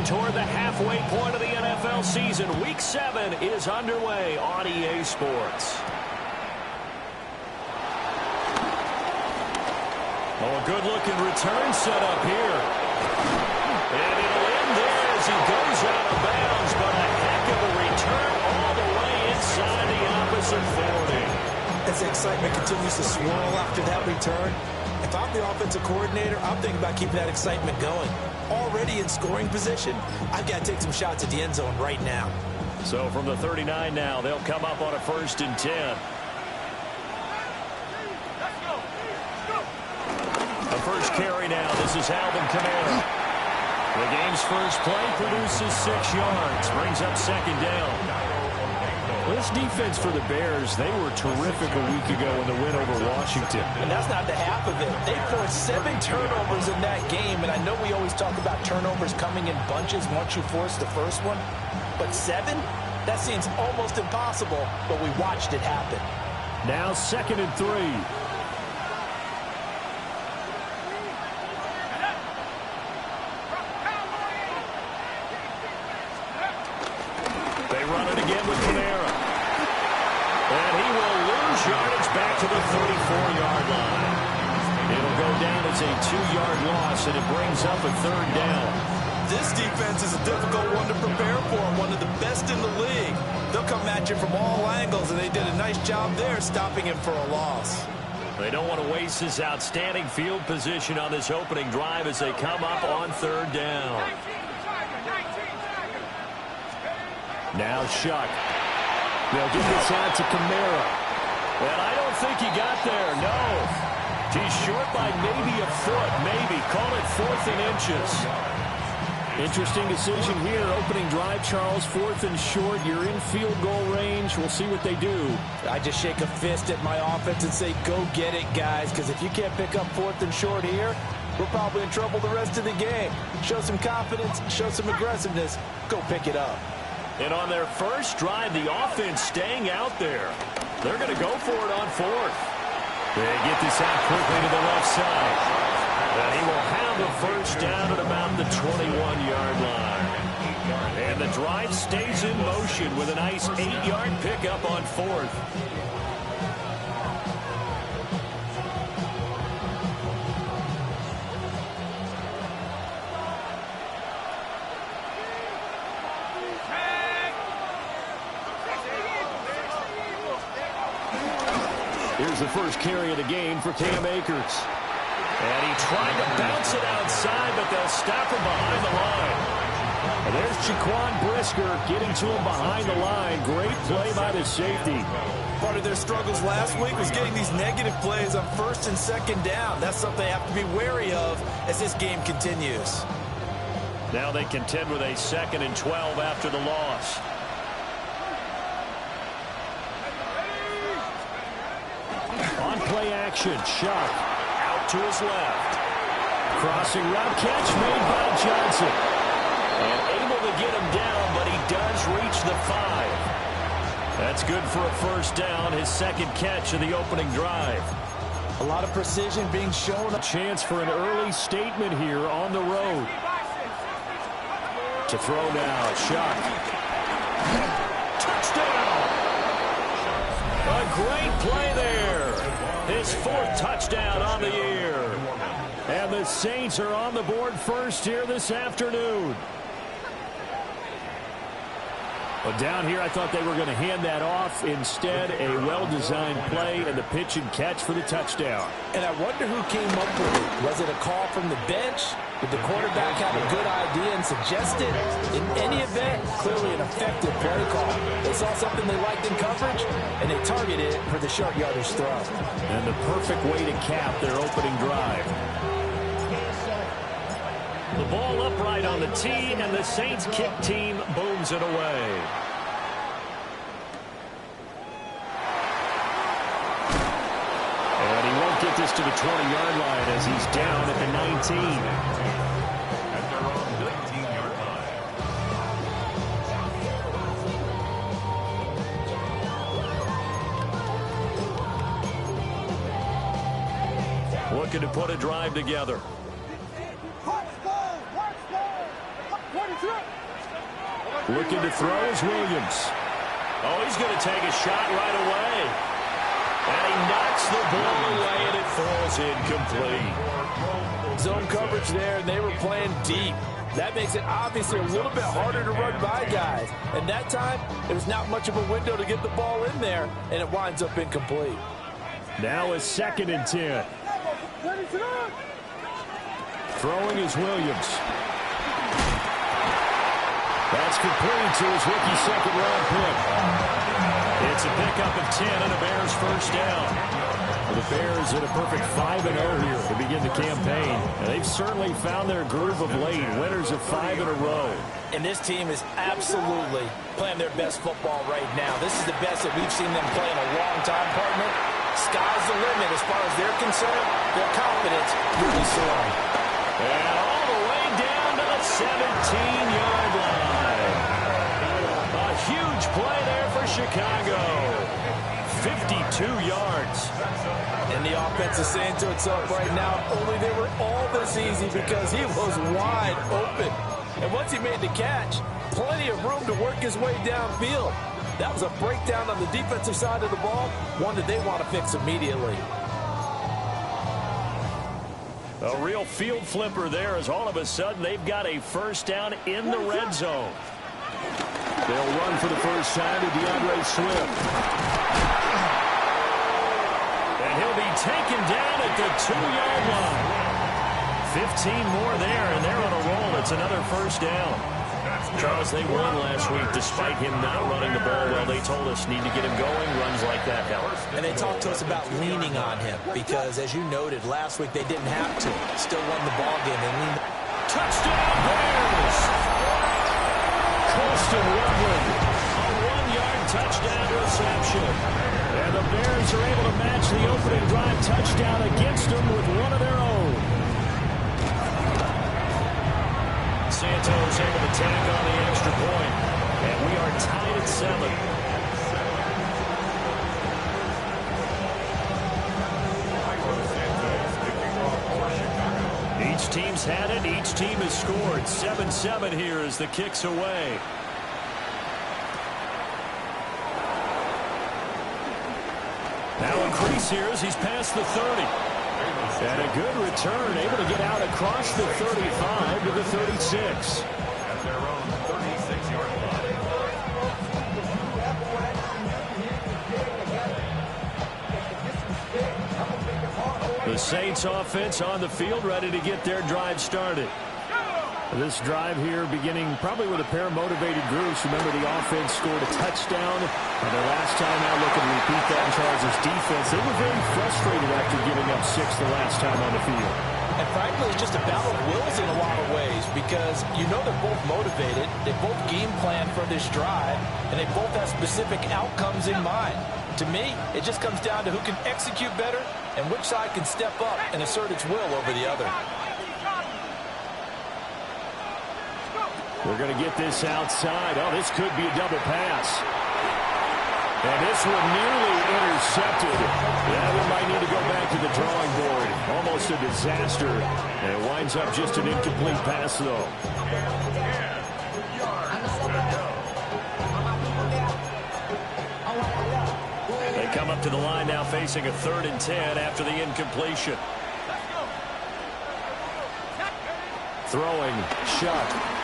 Marching toward the halfway point of the NFL season. Week 7 is underway on EA Sports. Oh, a good-looking return set up here. And it'll end there as he goes out of bounds, but a heck of a return all the way inside the opposite 40. As the excitement continues to swirl after that return, if I'm the offensive coordinator, I'm thinking about keeping that excitement going. Already in scoring position, I've got to take some shots at the end zone right now. So from the 39 now, they'll come up on a 1st and 10. The first carry now. This is Alvin Kamara. The game's first play produces 6 yards. Brings up 2nd down. This defense for the Bears, they were terrific a week ago in the win over Washington. And that's not the half of it. They forced 7 turnovers in that game, and I know we always talk about turnovers coming in bunches once you force the first one, but 7? That seems almost impossible, but we watched it happen. Now 2nd and 3. They run it again with Kamara. And he will lose yardage back to the 34-yard line. It'll go down as a 2-yard loss, and it brings up a 3rd down. This defense is a difficult one to prepare for, one of the best in the league. They'll come at you from all angles, and they did a nice job there stopping him for a loss. They don't want to waste this outstanding field position on this opening drive as they come up on 3rd down. Now Shuck. They'll get this out to Kamara. And I don't think he got there, no. He's short by maybe a foot, maybe. Call it 4th and inches. Interesting decision here. Opening drive, Charles. 4th and short. You're in field goal range. We'll see what they do. I just shake a fist at my offense and say, go get it, guys, because if you can't pick up 4th and short here, we're probably in trouble the rest of the game. Show some confidence, show some aggressiveness, go pick it up. And on their first drive, the offense staying out there. They're going to go for it on 4th. They get this out quickly to the left side. And he will have the first down at about the 21-yard line. And the drive stays in motion with a nice 8-yard pickup on 4th. Here's the first carry of the game for Cam Akers. And he tried to bounce it outside, but they'll stop him behind the line. And there's Jaquan Brisker getting to him behind the line. Great play by the safety. Part of their struggles last week was getting these negative plays on 1st and 2nd down. That's something they have to be wary of as this game continues. Now they contend with a 2nd and 12 after the loss. On play action, Shuck out to his left. Crossing route catch made by Johnson. And able to get him down, but he does reach the 5. That's good for a first down, his 2nd catch of the opening drive. A lot of precision being shown. A chance for an early statement here on the road. To throw now, Shuck. Touchdown! A great play there. His 4th touchdown on the year. And the Saints are on the board first here this afternoon. But down here, I thought they were going to hand that off. Instead, a well-designed play and the pitch and catch for the touchdown. And I wonder who came up with it. Was it a call from the bench? Did the quarterback have a good idea and suggest it? In any event, clearly an effective play call. They saw something they liked in coverage, and they targeted it for the short yardage throw. And the perfect way to cap their opening drive. The ball upright on the tee, and the Saints kick team booms it away. And he won't get this to the 20-yard line as he's down at the 19. At their own 19-yard line. Looking to put a drive together. 23. Looking to throw is Williams. Oh, he's going to take a shot right away. And he knocks the ball away, and it falls incomplete. Zone coverage there, and they were playing deep. That makes it obviously a little bit harder to run by guys. And that time, there was not much of a window to get the ball in there, and it winds up incomplete. Now it's 2nd and 10. Throwing is Williams. That's complete to his rookie second-round pick. It's a pickup of 10 and a Bears first down. The Bears at a perfect 5-0 here to begin the campaign. And they've certainly found their groove of late. Winners of 5 in a row. And this team is absolutely playing their best football right now. This is the best that we've seen them play in a long time, partner. Sky's the limit as far as they're concerned. Their confidence really soaring. And all the way down to the 17-yard line. A huge play there for Chicago. 52 yards. And the offense is saying to itself right now, only they were all this easy because he was wide open. And once he made the catch, plenty of room to work his way downfield. That was a breakdown on the defensive side of the ball, one that they want to fix immediately. A real field flipper there as all of a sudden they've got a first down in the red zone. They'll run for the first time to DeAndre Swift. And he'll be taken down at the 2-yard line. 15 more there, and they're on a roll. It's another first down. Charles, they won last week despite him not running the ball well. They told us need to get him going. Runs like that help. And they talked to us about leaning on him because, as you noted, last week they didn't have to. Still won the ball game. They leaned. Touchdown, Bears! Colston Loveland, a 1-yard touchdown reception. And the Bears are able to match the opening drive touchdown against them with one of their own. Santos able to tack on the extra point. And we are tied at 7. Each team's had it. Each team has scored. 7-7 here as the kick's away. Now increase here as he's past the 30. And a good return, able to get out across the 35 to the 36. At their own 36-yard line. The Saints offense on the field, ready to get their drive started. This drive here beginning probably with a pair of motivated groups. Remember, the offense scored a touchdown. And their last time out looking to repeat that in Charles' defense. They were very frustrated after giving up 6 the last time on the field. And frankly, it's just a battle of wills in a lot of ways because you know they're both motivated. They both game plan for this drive, and they both have specific outcomes in mind. To me, it just comes down to who can execute better and which side can step up and assert its will over the other. We're going to get this outside. Oh, this could be a double pass. And this one nearly intercepted. Yeah, we might need to go back to the drawing board. Almost a disaster. And it winds up just an incomplete pass, though. They come up to the line now facing a 3rd and 10 after the incompletion. Throwing, Shuck.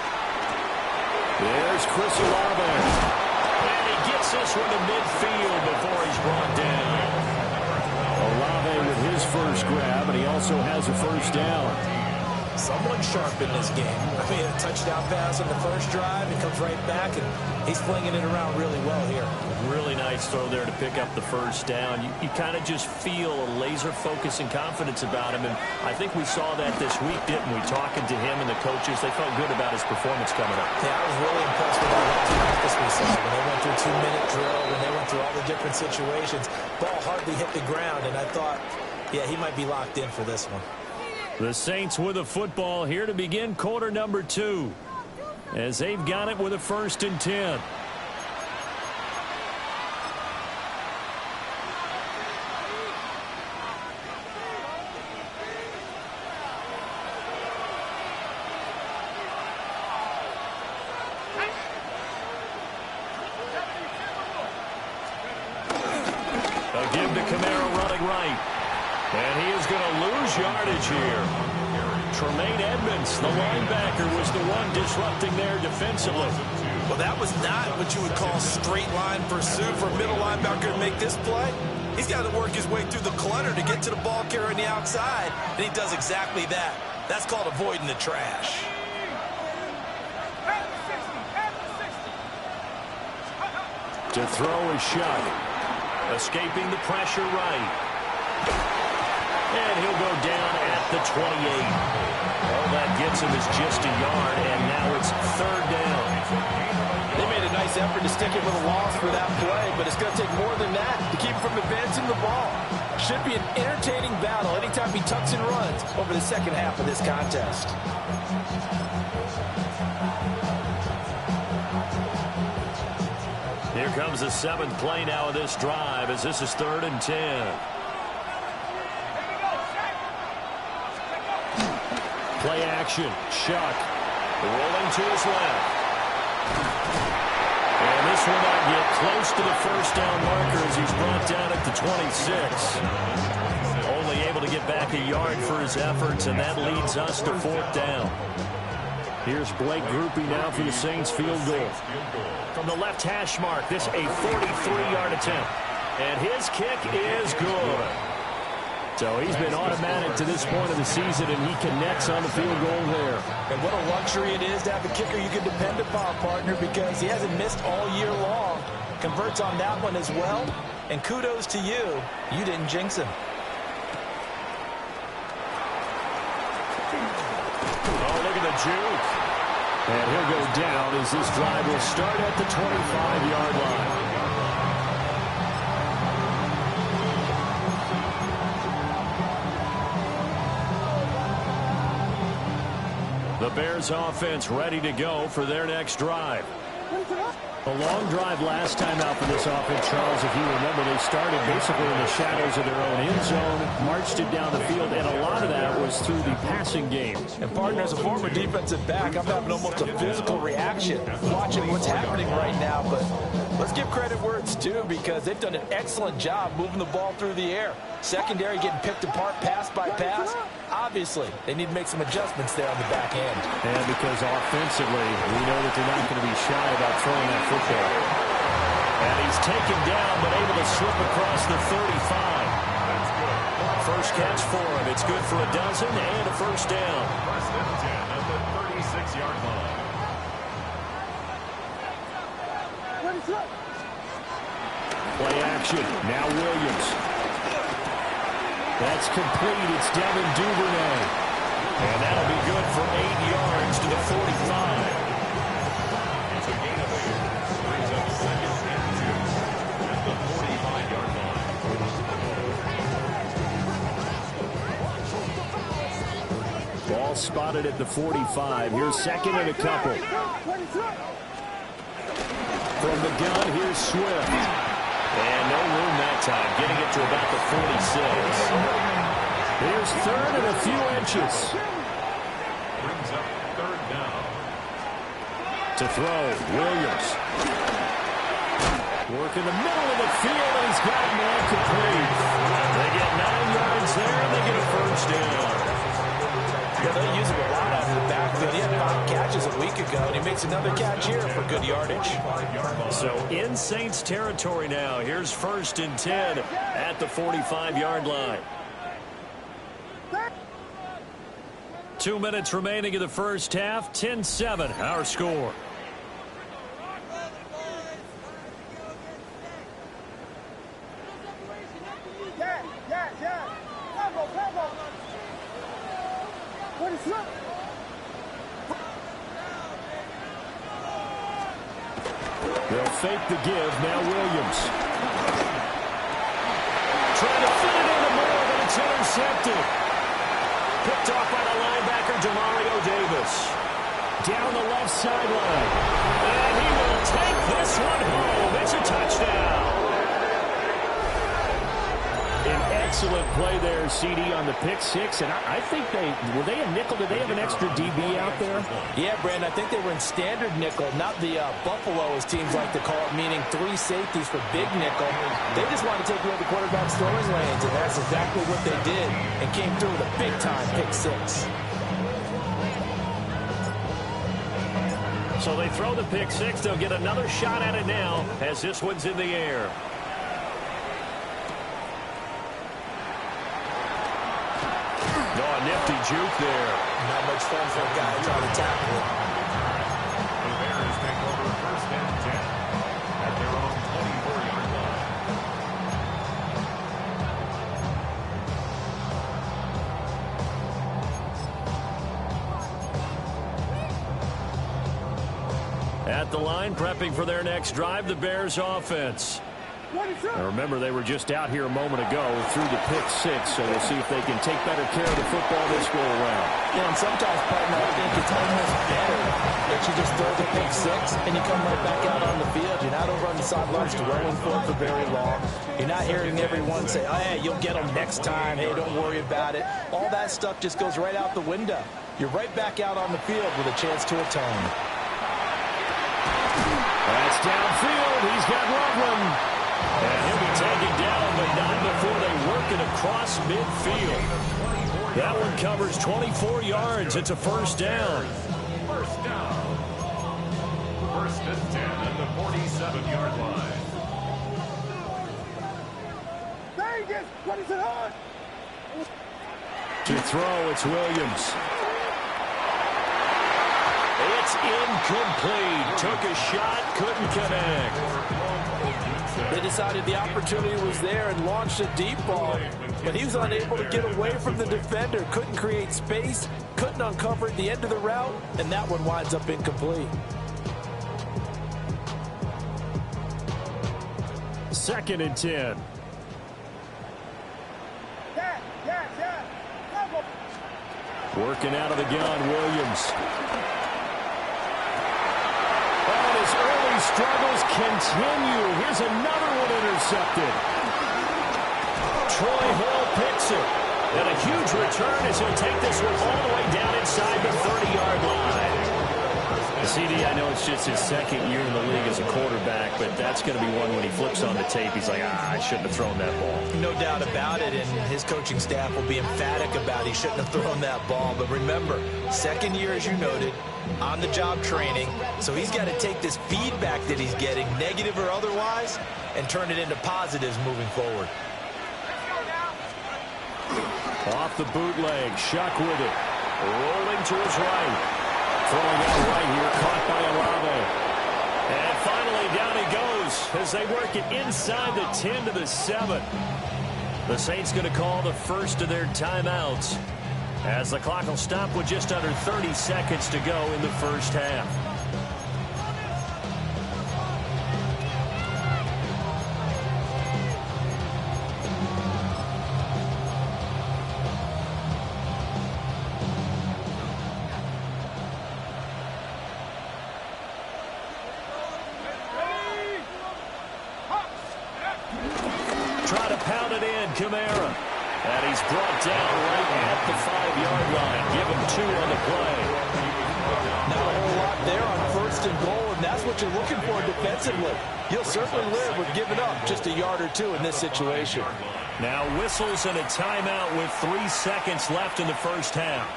There's Chris Olave. And he gets this one to midfield before he's brought down. Olave with his first grab, and he also has a first down. Someone sharp in this game. I mean, a touchdown pass on the first drive. He comes right back, and he's flinging it around really well here. Really nice throw there to pick up the first down. You kind of just feel a laser focus and confidence about him, and I think we saw that this week, didn't we? Talking to him and the coaches, they felt good about his performance coming up. Yeah, I was really impressed with how practice we saw. When they went through a 2-minute drill, when they went through all the different situations, ball hardly hit the ground, and I thought, yeah, he might be locked in for this one. The Saints with a football here to begin quarter number 2, as they've got it with a 1st and 10. Kamara running right. And he is going to lose yardage here. Tremaine Edmonds, the linebacker, was the one disrupting there defensively. Well, that was not what you would call straight line pursuit for a middle linebacker to make this play. He's got to work his way through the clutter to get to the ball carrier on the outside, and he does exactly that. That's called avoiding the trash. To throw is Shuck. Escaping the pressure right. And he'll go down at the 28. All that gets him is just a yard, and now it's third down. They made a nice effort to stick it with a loss for that play, but it's going to take more than that to keep him from advancing the ball. Should be an entertaining battle anytime he tucks and runs over the second half of this contest. Here comes the seventh play now of this drive as this is 3rd and 10. Play action. Shuck rolling to his left. And this will not get close to the first down marker as he's brought down at the 26. Only able to get back a yard for his efforts, and that leads us to 4th down. Here's Blake Groupie now for the Saints field goal. From the left hash mark, this a 43-yard attempt. And his kick is good. So he's been automatic to this point of the season, and he connects on the field goal there. And what a luxury it is to have a kicker you can depend upon, partner, because he hasn't missed all year long. Converts on that one as well. And kudos to you. You didn't jinx him. Oh, look at the juke. And he'll go down as this drive will start at the 25-yard line. The Bears offense ready to go for their next drive. A long drive last time out for this offense, Charles. If you remember, they started basically in the shadows of their own end zone, marched it down the field, and a lot of that was through the passing game. And, partner, as a former defensive back, I'm having almost a physical reaction watching what's happening right now. But let's give credit where it's due, because they've done an excellent job moving the ball through the air. Secondary getting picked apart pass by pass. Obviously, they need to make some adjustments there on the back end. And because offensively, we know that they're not going to be shy about throwing that football. And he's taken down, but able to slip across the 35. First catch for him. It's good for a dozen and a first down. First and 10 at the 36-yard line. Play action. Now Williams. That's complete. It's Devin Duvernay. And that'll be good for 8 yards to the 45. It's a gain of 8. Brings up 2nd and 2 at the 45-yard line. Ball spotted at the 45. Here's 2nd and a couple. From the gun, here's Swift. And no room that time, getting it to about the 46. Here's 3rd and a few inches. Brings up 3rd down. To throw, Williams. Work in the middle of the field, and he's got man complete. They get 9 yards there, and they get a first down. Yeah, they use him a lot out of the backfield. He had 5 catches a week ago, and he makes another catch here for good yardage. So in Saints territory now. Here's 1st and 10 at the 45-yard line. 2 minutes remaining in the first half. 10-7, our score. They'll fake the give. Now Williams. Trying to fit it into more, but it's intercepted. Picked off by the linebacker, Demario Davis. Down the left sideline. And he will take this one home. It's a touchdown. An Excellent play there, CD, on the pick six. And I think were they a nickel? Did they have an extra DB out there? Yeah, Brandon, I think they were in standard nickel, not the Buffalo, as teams like to call it, meaning 3 safeties for big nickel. They just wanted to take away the quarterback's throwing lanes, and that's exactly what they did, and came through with a big-time pick six. So they throw the pick six. They'll get another shot at it now as this one's in the air. Oh, a nifty juke there. Not much fun for a guy trying to tackle it. The Bears take over 1st and 10 at their own 24-yard line. At the line, prepping for their next drive, the Bears offense. Now remember, they were just out here a moment ago through the pick six, so we'll see if they can take better care of the football this go around. Yeah, and sometimes, partner, I think it's almost better that you just throw the pick six and you come right back out on the field. You're not over on the sidelines dwelling for it for very long. You're not hearing everyone say, oh, hey, you'll get them next time. Hey, don't worry about it. All that stuff just goes right out the window. You're right back out on the field with a chance to atone. That's downfield. He's got Loveland. And he'll be taken down, but not before they work it across midfield. That one covers 24 yards. It's a first down. First down. 1st and 10 at the 47-yard line. Vegas, what is it on? To throw, it's Williams. It's incomplete. Took a shot, couldn't connect. They decided the opportunity was there and launched a deep ball, but he was unable to get away from the defender, couldn't create space, couldn't uncover at the end of the route, and that one winds up incomplete. 2nd and 10. Working out of the gun, Williams. And his early struggles continue. Here's another one intercepted. Troy Hall picks it. And a huge return as he'll take this one all the way down inside the 30-yard line. CD, I know it's just his 2nd year in the league as a quarterback, but that's going to be one when he flips on the tape. He's like, I shouldn't have thrown that ball. No doubt about it, and his coaching staff will be emphatic about he shouldn't have thrown that ball. But remember, 2nd year, as you noted, on-the-job training, so he's got to take this feedback that he's getting, negative or otherwise, and turn it into positives moving forward. Off the bootleg, Shuck with it, rolling to his right. Throwing out right here, caught by Olave. And finally, down he goes as they work it inside the 10 to the 7. The Saints going to call the first of their timeouts as the clock will stop with just under 30 seconds to go in the first half. Kamara. And he's brought down right at the 5-yard line. Give him 2 on the play. Not a whole lot there on 1st and goal, and that's what you're looking for defensively. You'll certainly live with giving up just a yard or 2 in this situation. Now whistles and a timeout with 3 seconds left in the first half.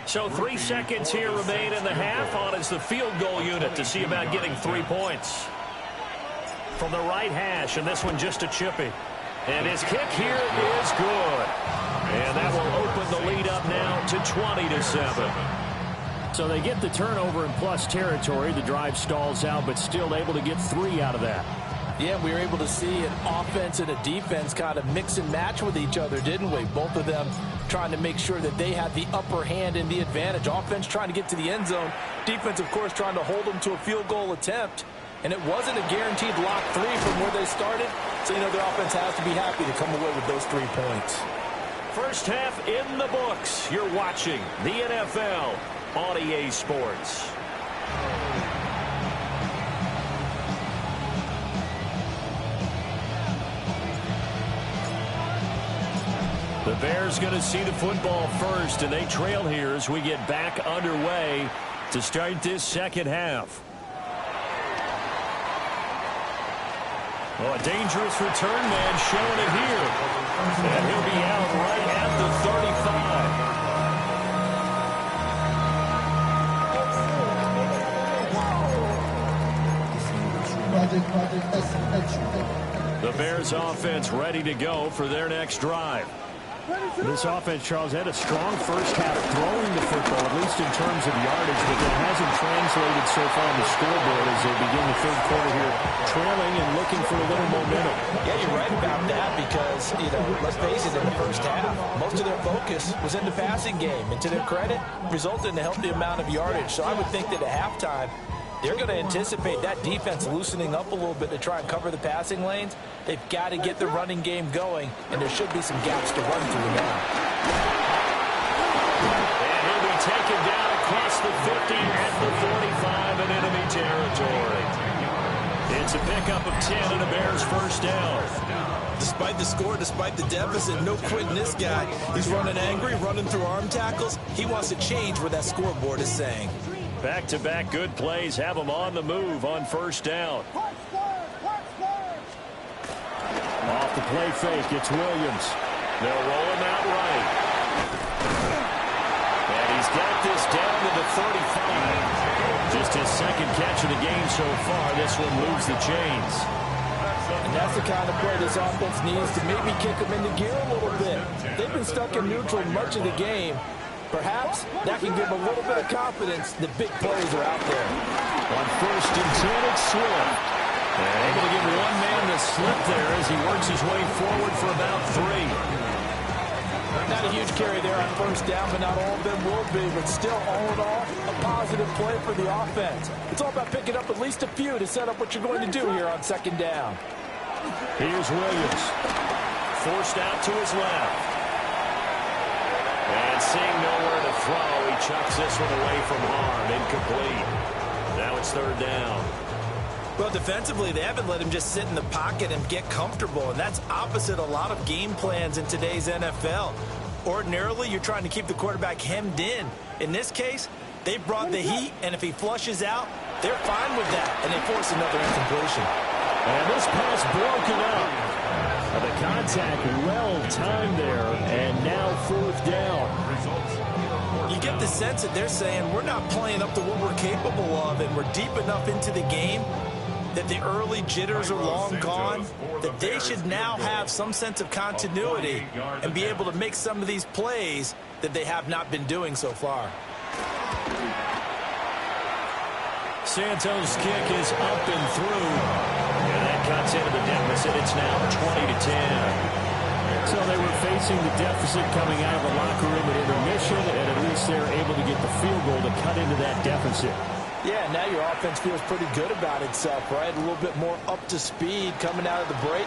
So 3 seconds here remain in the half. On is the field goal unit to see about getting 3 points. From the right hash, and this one just a chippy. And his kick here is good. And that will open the lead up now to 20-7. So they get the turnover in plus territory. The drive stalls out, but still able to get 3 out of that. Yeah, we were able to see an offense and a defense kind of mix and match with each other, didn't we? Both of them trying to make sure that they had the upper hand and the advantage. Offense trying to get to the end zone. Defense, of course, trying to hold them to a field goal attempt. And it wasn't a guaranteed lock 3 from where they started. So, their offense has to be happy to come away with those 3 points. First half in the books. You're watching the NFL on EA Sports. Bears going to see the football first, and they trail here as we get back underway to start this second half. Oh, a dangerous return man showing it here. And he'll be out right at the 35. The Bears offense ready to go for their next drive. This offense, Charles, had a strong first half throwing the football, at least in terms of yardage, but that hasn't translated so far on the scoreboard as they begin the third quarter here, trailing and looking for a little momentum. Yeah, you're right about that because, let's face it, in the first half, most of their focus was in the passing game. And to their credit, resulted in a healthy amount of yardage. So I would think that at halftime, they're going to anticipate that defense loosening up a little bit to try and cover the passing lanes. They've got to get the running game going, and there should be some gaps to run through now. And he'll be taken down across the 50 at the 45 in enemy territory. It's a pickup of 10 and a Bears first down. Despite the score, despite the deficit, no quitting this guy. He's running angry, running through arm tackles. He wants to change what that scoreboard is saying. Back-to-back good plays have them on the move on first down. Off the play fake, it's Williams. They'll roll him out right. And he's got this down to the 35. Just his second catch of the game so far. This one moves the chains. And that's the kind of play this offense needs to maybe kick them into gear a little bit. They've been stuck in neutral much of the game. Perhaps that can give a little bit of confidence that big plays are out there. On first and 10, it's Swift. And able to give one man the slip there as he works his way forward for about 3. Not a huge carry there on first down, but not all of them will be. But still, all in all, a positive play for the offense. It's all about picking up at least a few to set up what you're going to do here on second down. Here's Williams. Forced out to his left. And seeing nowhere to throw, he chucks this one away from harm. Incomplete. Now it's third down. Well, defensively, they haven't let him just sit in the pocket and get comfortable, and that's opposite a lot of game plans in today's NFL. Ordinarily, you're trying to keep the quarterback hemmed in. In this case, they brought the heat, and if he flushes out, they're fine with that, and they force another incompletion. And this pass broken up. The contact well-timed there, and now fourth down. You get the sense that they're saying we're not playing up to what we're capable of, and we're deep enough into the game that the early jitters are long gone, that they should now have some sense of continuity and be able to make some of these plays that they have not been doing so far. Santos' kick is up and through. And that cuts into the deficit. It's now 20-10. So they were facing the deficit coming out of the locker room at intermission, and at least they're able to get the field goal to cut into that deficit. Yeah, now your offense feels pretty good about itself, right? A little bit more up to speed coming out of the break.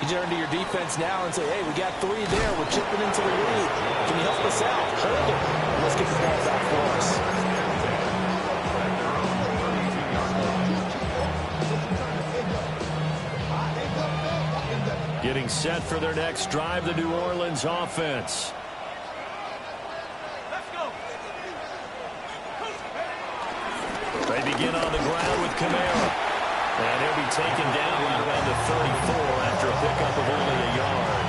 You turn to your defense now and say, hey, we got 3 there. We're chipping into the lead. Can you help us out? Hold it. Let's get the ball back for us. Getting set for their next drive, the New Orleans offense. They begin on the ground with Kamara. And he'll be taken down right around the 34 after a pickup of only a yard.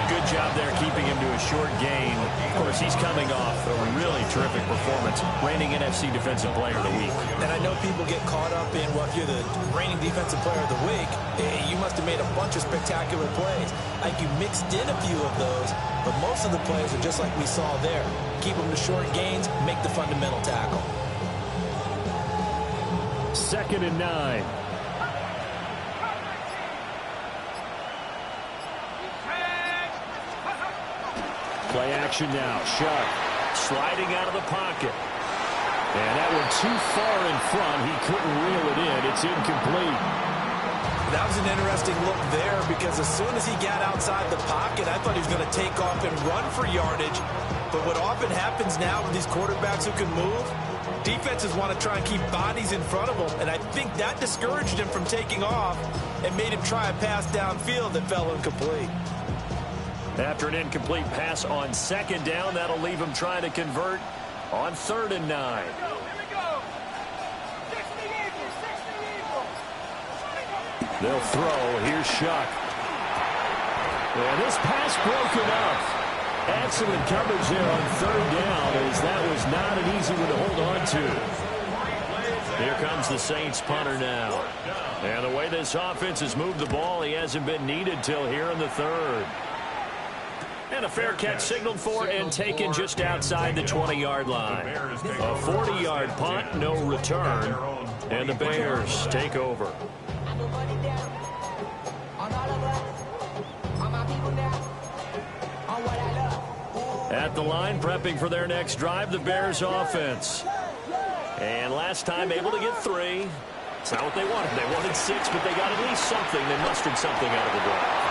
Good job there keeping him to a short gain. Of course, he's coming off a really terrific performance, reigning NFC Defensive Player of the Week. And I know people get caught up in, well, if you're the reigning Defensive Player of the Week, you must have made a bunch of spectacular plays. I think you mixed in a few of those, but most of the plays are just like we saw there. Keep them to short gains, make the fundamental tackle. 2nd and 9. Play action now. Sharp sliding out of the pocket. And that one too far in front. He couldn't reel it in. It's incomplete. That was an interesting look there because as soon as he got outside the pocket, I thought he was going to take off and run for yardage. But what often happens now with these quarterbacks who can move, defenses want to try and keep bodies in front of them. And I think that discouraged him from taking off and made him try a pass downfield that fell incomplete. After an incomplete pass on second down, that'll leave him trying to convert on 3rd and 9. They'll throw. Here's Shuck. And this pass broken up. Excellent coverage there on 3rd down, as that was not an easy one to hold on to. Here comes the Saints punter now. And the way this offense has moved the ball, he hasn't been needed till here in the 3rd. And a fair catch signaled for and taken just outside the 20-yard line. A 40-yard punt, no return. And the Bears take over. At the line, prepping for their next drive, the Bears offense. And last time able to get 3. It's not what they wanted. They wanted 6, but they got at least something. They mustered something out of the drive.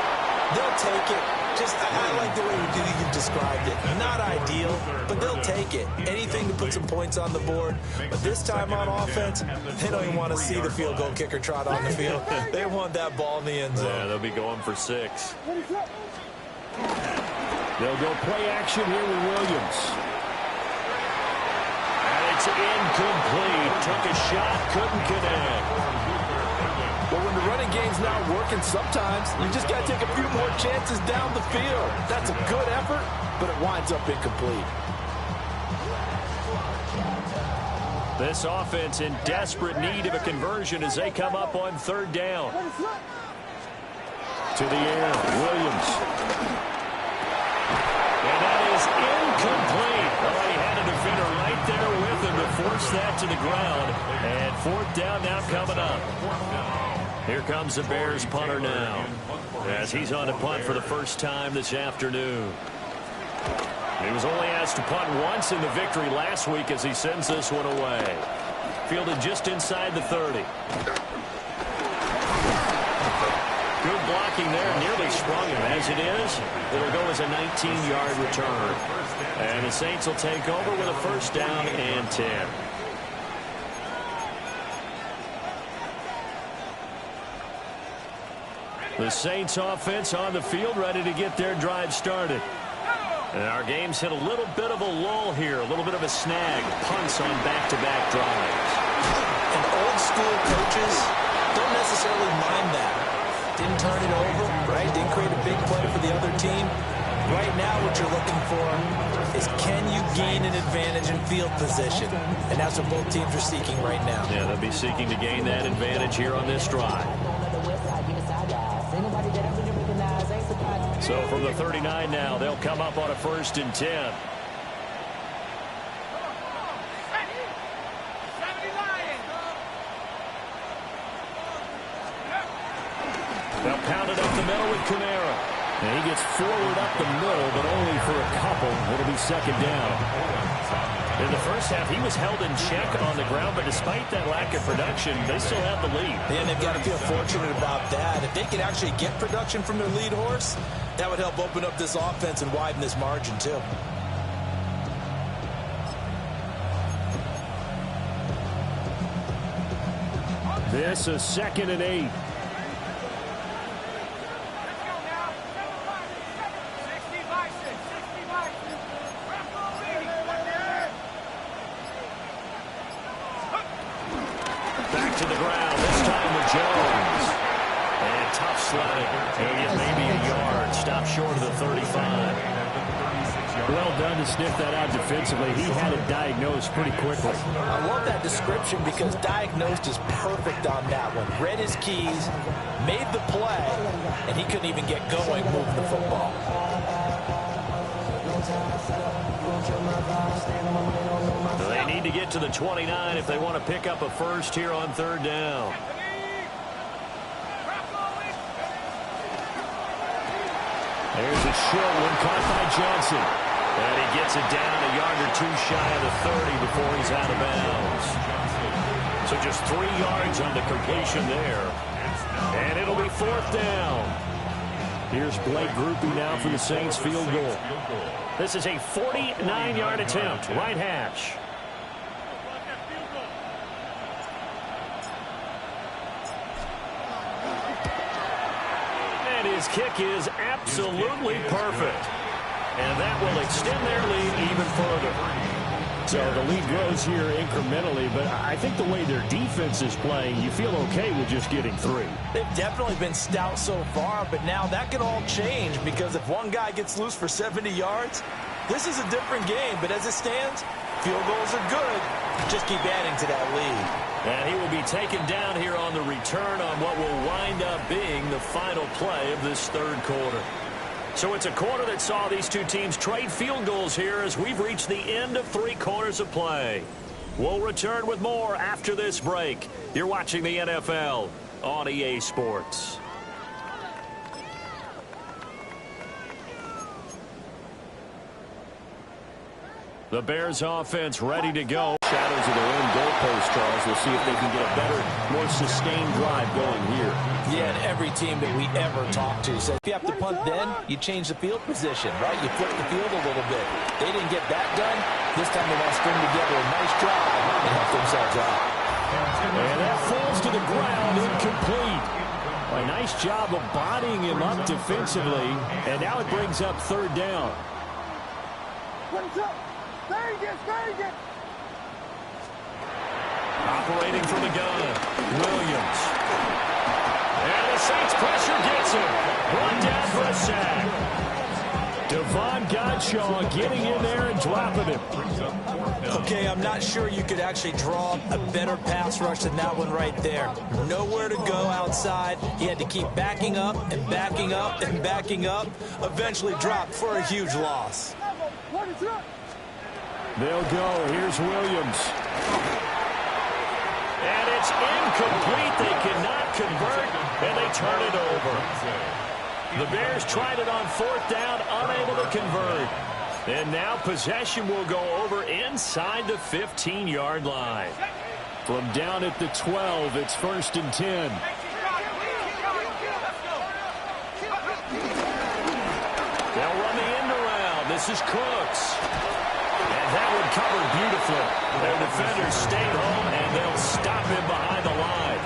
They'll take it. I like the way you described it. Not ideal, but they'll take it. Anything to put some points on the board. But this time on offense, they don't even want to see the field goal kicker trot on the field. They want that ball in the end zone. Yeah, they'll be going for 6. They'll go play action here with Williams. And it's incomplete. Took a shot, couldn't connect. But when the running game's not working, sometimes you just got to take a few more chances down the field. That's a good effort, but it winds up incomplete. This offense in desperate need of a conversion as they come up on 3rd down. To the air, Williams. And that is incomplete. Oh, he had a defender right there with him to force that to the ground. And 4th down now coming up. Here comes the Bears punter now, as he's on to punt for the first time this afternoon. He was only asked to punt once in the victory last week as he sends this one away. Fielded just inside the 30. Good blocking there, nearly sprung him. As it is, it'll go as a 19-yard return. And the Saints will take over with a 1st down and 10. The Saints offense on the field, ready to get their drive started. And our game's hit a little bit of a lull here, a little bit of a snag. Punts on back-to-back drives. And old school coaches don't necessarily mind that. Didn't turn it over, right? Didn't create a big play for the other team. Right now what you're looking for is can you gain an advantage in field position? And that's what both teams are seeking right now. Yeah, they'll be seeking to gain that advantage here on this drive. So from the 39 now, they'll come up on a 1st and 10. They'll pound it up the middle with Kamara. And he gets forward up the middle, but only for a couple. It'll be 2nd down. In the first half, he was held in check on the ground, but despite that lack of production, they still have the lead. And they've got to feel fortunate about that. If they could actually get production from their lead horse, that would help open up this offense and widen this margin, too. This is 2nd and 8. Back to the ground, this time with Jones. And tough sledding. He'll get maybe a yard. Stop short of the 35. Well done to sniff that out defensively. He had it diagnosed pretty quickly. I love that description because diagnosed is perfect on that one. Read his keys, made the play, and he couldn't even get going moving the football. They need to get to the 29 if they want to pick up a 1st here on 3rd down. There's a short one caught by Johnson. And he gets it down a yard or 2 shy of the 30 before he's out of bounds. So just 3 yards on the completion there. And it'll be 4th down. Here's Blake Groupie now for the Saints field goal. This is a 49-yard attempt, right hash. And his kick is absolutely perfect. And that will extend their lead even further. So the lead grows here incrementally, but I think the way their defense is playing, you feel okay with just getting 3. They've definitely been stout so far, but now that could all change because if one guy gets loose for 70 yards, this is a different game. But as it stands, field goals are good. Just keep adding to that lead. And he will be taken down here on the return on what will wind up being the final play of this third quarter. So it's a quarter that saw these two teams trade field goals here as we've reached the end of 3 quarters of play. We'll return with more after this break. You're watching the NFL on EA Sports. The Bears offense ready to go. Shadows of their own goalpost, Charles. We'll see if they can get a better, more sustained drive going here. Yeah, and every team that we ever talk to says if you have to punt then, you change the field position, right? You flip the field a little bit. They didn't get that done. This time they want to string together a nice drive and help themselves out. And that falls to the ground, incomplete. A nice job of bodying him up defensively, and now it brings up 3rd down. Vegas! Operating from the gun, Williams. And the Saints pressure gets him. Run down for a sack. Devon Godshaw getting in there and dropping him. Okay, I'm not sure you could actually draw a better pass rush than that one right there. Nowhere to go outside. He had to keep backing up and backing up and backing up. Eventually dropped for a huge loss. They'll go. Here's Williams. And it's incomplete. They cannot convert, and they turn it over. The Bears tried it on 4th down, unable to convert. And now possession will go over inside the 15-yard line. From down at the 12, it's 1st and 10. They'll run the end around. This is Cooks. And that one covered beautifully. Their defenders stayed home, and they'll stop him behind the line.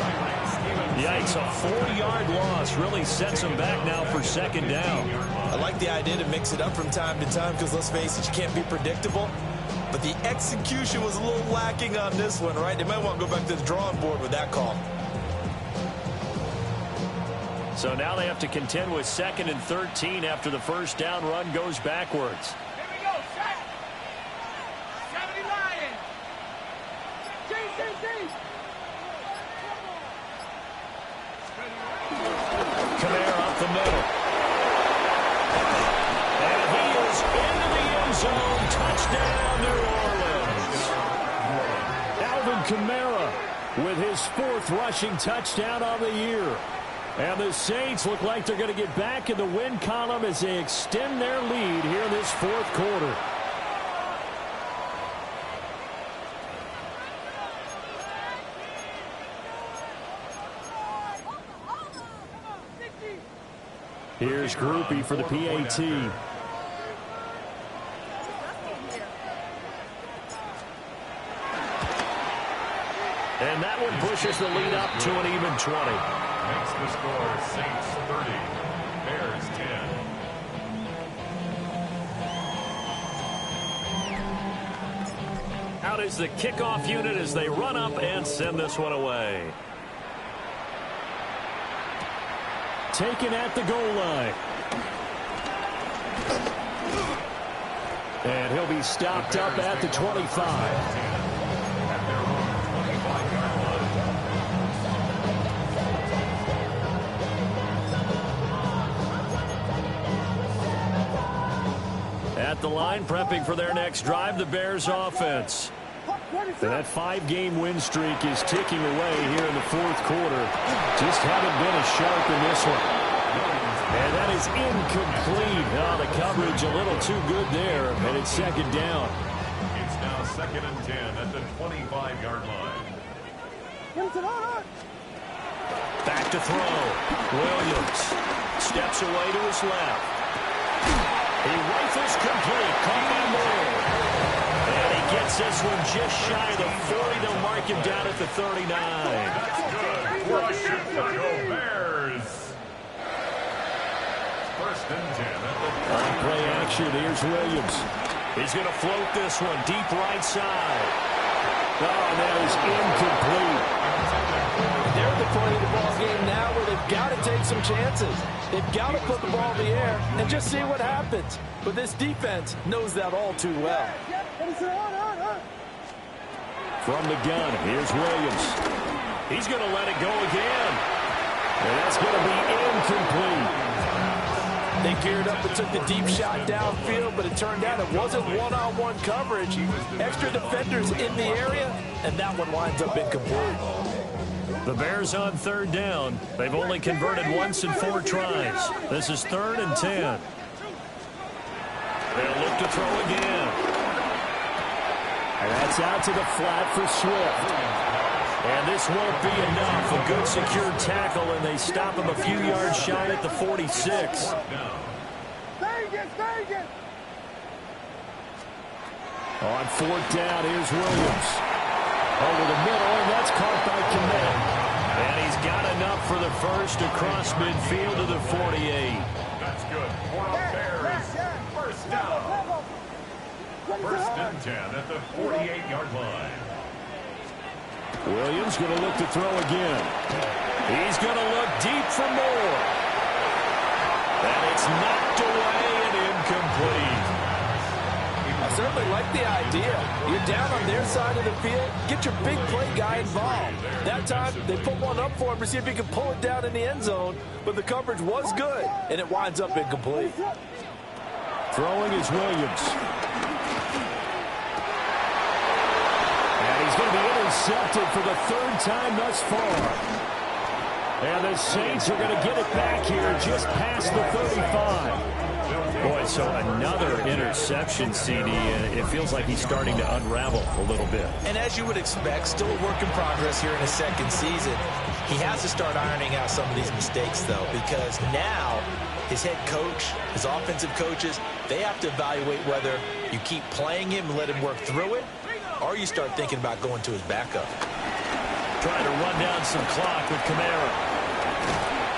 Yikes, a 4-yard loss really sets them back now for 2nd down. I like the idea to mix it up from time to time because, let's face it, you can't be predictable. But the execution was a little lacking on this one, right? They might want to go back to the drawing board with that call. So now they have to contend with 2nd and 13 after the 1st down run goes backwards. Kamara up the middle. And he is into the end zone. Touchdown, New Orleans. Alvin Kamara with his 4th rushing touchdown on the year. And the Saints look like they're going to get back in the win column as they extend their lead here in this 4th quarter. Here's Groupie for the PAT. And that one pushes the lead up to an even 20. Makes the score Saints 30, Bears 10. Out is the kickoff unit as they run up and send this one away. Taken at the goal line. And he'll be stopped up at the 25. At the line, prepping for their next drive, the Bears offense. And that 5-game win streak is ticking away here in the 4th quarter. Just haven't been as sharp in this one. And that is incomplete. Oh, the coverage a little too good there, and it's 2nd down. It's now 2nd and 10 at the 25-yard line. Back to throw. Williams steps away to his left. He rifles complete. Caught by Moore. And he gets this one just shy of the 40. They'll mark him down at the 39. That's good. Rush it for the Bears. First and 10 at the On play action, here's Williams. He's going to float this one deep right side. Oh, that is incomplete. They're at the point of the ball game now where they've got to take some chances. They've got to put the ball in the air and just see what happens. But this defense knows that all too well. From the gun, here's Williams. He's going to let it go again. And that's going to be incomplete. They geared up and took the deep shot downfield, but it turned out it wasn't one-on-one coverage. Extra defenders in the area, and that one winds up incomplete. The Bears on third down. They've only converted once in 4 tries. This is 3rd and 10. They'll look to throw again. And that's out to the flat for Swift. And this won't be enough. A good secure tackle, and they stop him a few yards shy at the 46. On 4th down, here's Williams. Over the middle, and that's caught by Kmet. And he's got enough for the first across midfield to the 48. That's good. For the Bears. First down. First and 10 at the 48-yard line. Williams going to look to throw again. He's going to look deep for more. And it's knocked away and incomplete. I certainly like the idea. You're down on their side of the field. Get your big play guy involved. That time, they put one up for him to see if he can pull it down in the end zone. But the coverage was good, and it winds up incomplete. Throwing is Williams. He's going to be intercepted for the 3rd time thus far. And the Saints are going to get it back here just past the 35. Boy, so another interception, CD, and it feels like he's starting to unravel a little bit. And as you would expect, still a work in progress here in his 2nd season. He has to start ironing out some of these mistakes, though, because now his head coach, his offensive coaches, they have to evaluate whether you keep playing him and let him work through it, or you start thinking about going to his backup. Trying to run down some clock with Kamara.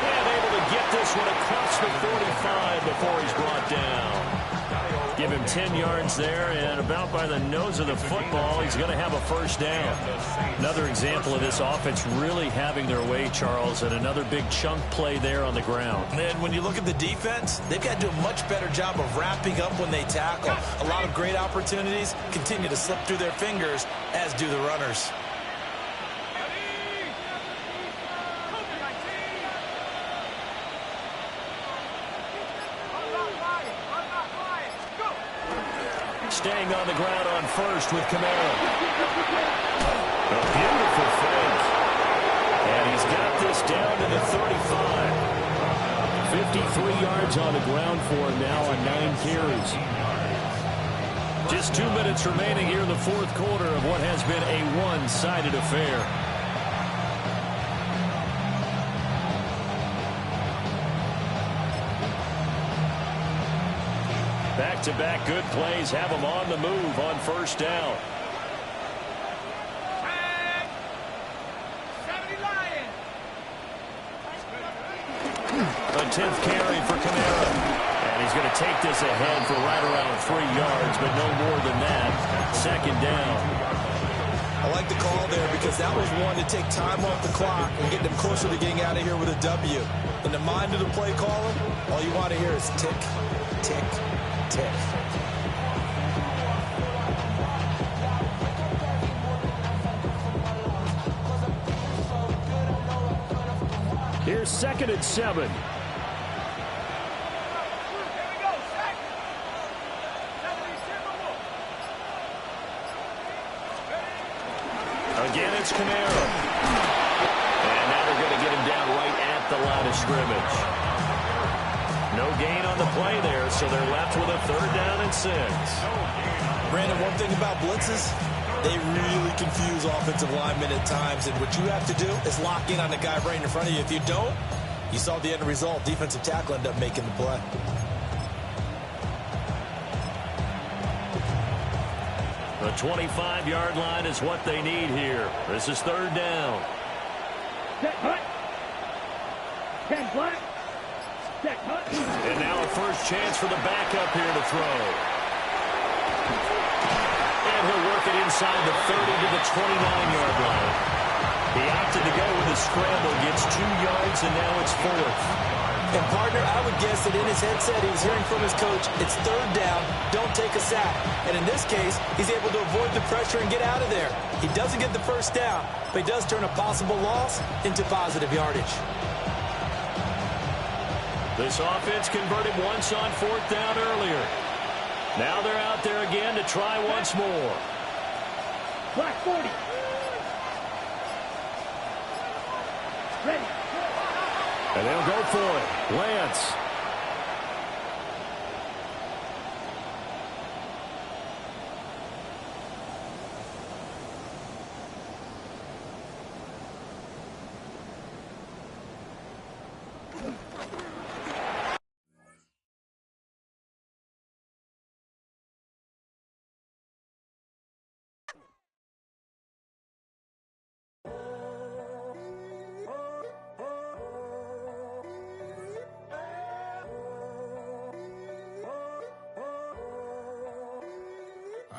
And able to get this one across the 45 before he's brought down. Give him 10 yards there, and about by the nose of the football, he's going to have a first down. Another example of this offense really having their way, Charles, and another big chunk play there on the ground. And when you look at the defense, they've got to do a much better job of wrapping up when they tackle. A lot of great opportunities continue to slip through their fingers, as do the runners. Staying on the ground on first with Kamara. A beautiful fake. And he's got this down to the 35. 53 yards on the ground for him now on 9 carries. Just 2 minutes remaining here in the 4th quarter of what has been a one-sided affair. Back-to-back good plays have them on the move on first down. A 10th carry for Kamara. And he's going to take this ahead for right around 3 yards, but no more than that. 2nd down. I like the call there because that was one to take time off the clock and get them closer to getting out of here with a W. In the mind of the play caller, all you want to hear is tick, tick, tick. Here's 2nd and 7. Again, it's Kamara. And now they're going to get him down right at the line of scrimmage. No gain on the play there, so they're left with a 3rd down and 6. Brandon, one thing about blitzes, they really confuse offensive linemen at times, and what you have to do is lock in on the guy right in front of you. If you don't, you saw the end result. Defensive tackle ended up making the play. The 25-yard line is what they need here. This is 3rd down. And now a first chance for the backup here to throw. And he'll work it inside the 30 to the 29-yard line. He opted to go with a scramble, gets 2 yards, and now it's 4th. And, partner, I would guess that in his headset he was hearing from his coach, it's 3rd down, don't take a sack. And in this case, he's able to avoid the pressure and get out of there. He doesn't get the first down, but he does turn a possible loss into positive yardage. This offense converted once on 4th down earlier. Now they're out there again to try once more. Black 40. Ready. And they'll go for it. Lance.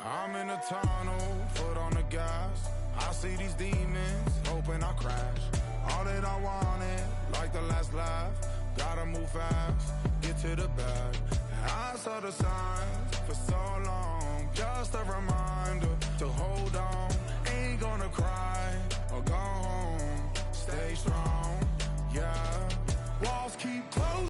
I'm in a tunnel, foot on the gas. I see these demons, hoping I crash. All that I wanted, like the last laugh. Gotta move fast, get to the bag. I saw the signs for so long. Just a reminder to hold on. Ain't gonna cry or go home. Stay strong, yeah. Walls keep closing.